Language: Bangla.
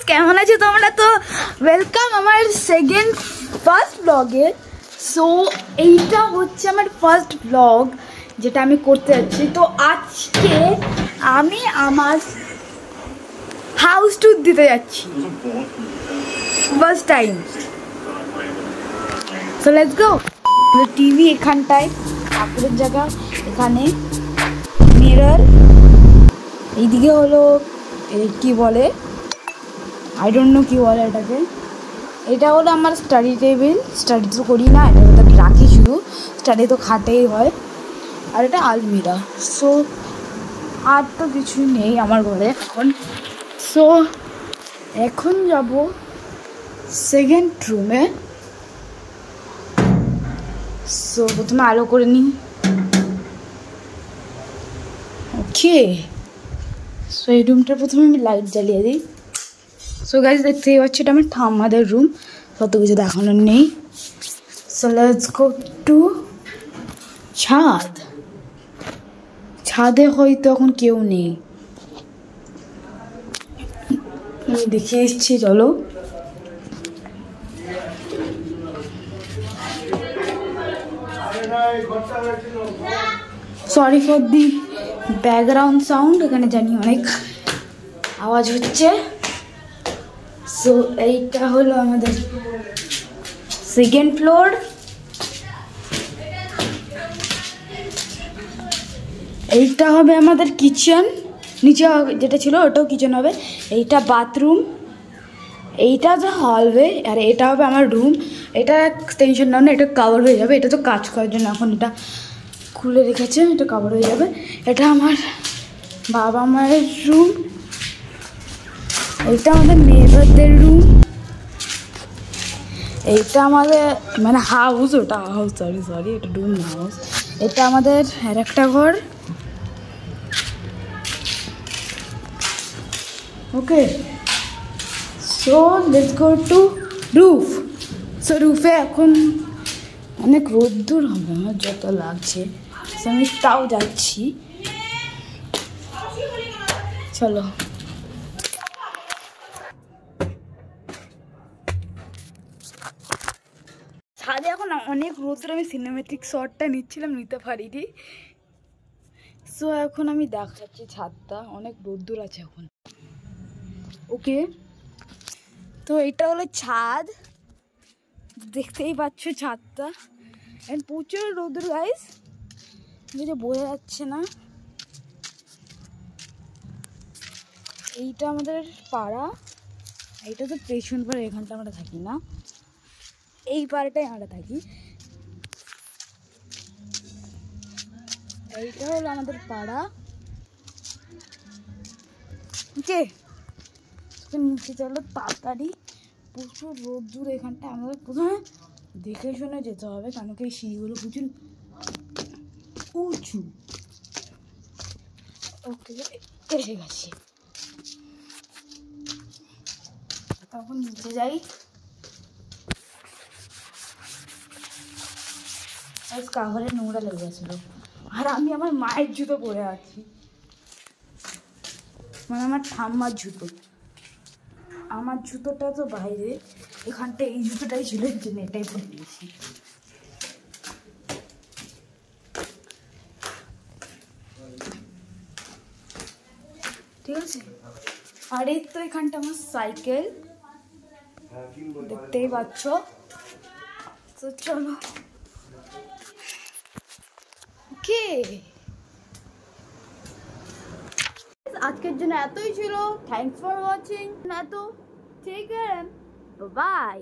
কেমন আছো তোমরা? তো ওয়েলকাম আমার ফার্স্ট ব্লগে। সো এইটা হচ্ছে আমার ফার্স্ট ব্লগ যেটা আমি করতে যাচ্ছি। তো আজকে আমি আমার হাউস ট্যুর দিতে যাচ্ছি, first time. So let's go. TV এখানটায়, ঠাকুরের জায়গা এখানে, মিরর এইদিকে হলো কি বলে, আই ডোন্ট নো কি বলে এটাকে। এটা হলো আমার স্টাডি টেবিল। স্টাডি তো করি না, এটা রাখি শুধু, স্টাডি তো খাটেই হয়। আর এটা আলমিরা। সো আর তো কিছুই নেই আমার ঘরে এখন। সো এখন যাব সেকেন্ড রুমে। সো প্রথমে আলো করে নিই। ওকে, সো এই রুমটা প্রথমে আমি লাইট জ্বালিয়ে দিই। সো গাইস দেখতেই পাচ্ছি এটা আমার ঠাম্মাদের রুম, কত কিছু দেখানোর নেই। সো লেটস গো টু ছাদ। ছাদে হয়তো এখন কেউ নেই, আমি দেখিয়ে এসছি, চলো। Sorry for the background sound, এখানে জানি অনেক আওয়াজ হচ্ছে। সো এইটা হলো আমাদের সেকেন্ড ফ্লোর। এইটা হবে আমাদের কিচেন, নিচে যেটা ছিল ওটাও কিচেন হবে। এইটা বাথরুম, এইটা যে হলওয়ে, আর এটা হবে আমার রুম। এটা টেনশন নাও না, এটা কভার হয়ে যাবে। এটা তো কাজ করার জন্য এখন এটা খুলে রেখেছে, এটা কভার হয়ে যাবে। এটা আমার বাবা মায়ের রুম। এইটা আমাদের নেবারদের রুম। এইটা আমাদের মানে হাউস, ওটা হাউস, সরি এটা রুম না, হাউস। এটা আমাদের আর একটা ঘর। Okay, so let's go to roof. So রুফে এখন অনেক রোদ্দুর হবে আমার যত লাগছে, সো আমি তাও যাচ্ছি, চলো। ছাদে এখন অনেক রোদ্দুর, আমি সিনেমেটিক শটটা নিচ্ছিলাম, নিতে পারিনি। সো এখন আমি দেখাচ্ছি ছাদটা, অনেক রোদ্দুর আছে এখন। ওকে, তো এটা হলো ছাদ, দেখতেই পাচ্ছ ছাদটা। প্রচুর রোদ্দুর গাইস, যেটা বোঝা যাচ্ছে না। এইটা আমাদের পাড়া, এইটা তো পেছন পাড়া, এখানটা আমরা থাকি না, এই পাড়াটাই আমরা থাকি। এইটা হলো আমাদের পাড়া। ওকে, নিচে চলো তাড়াতাড়ি, প্রচুর রোদ্দুর এখানটা। আমাদের প্রথমে দেখে শুনে যেতে হবে, কেন কি এই সিঁড়িগুলো প্রচুর উঁচু। ওকে, এসে গেছি, তখন নিচে যাই। কাগজে নোংরা লেগে গেছিল, আর আমি আমার মায়ের জুতো পরে আছি, মানে আমার ঠাম্মার জুতো। আমার জুতোটা তো বাইরে, এখানটা এই জুতোটাই ছিল, এর জন্য এটাই পরে দিয়েছি। ঠিক আছে, আর এই তো এখানটা আমার সাইকেল, দেখতেই পাচ্ছ। তো চলো, ওকে, আজকের জন্য এতই ছিল। Thanks for watching. এত ঠিক আছে, বাই।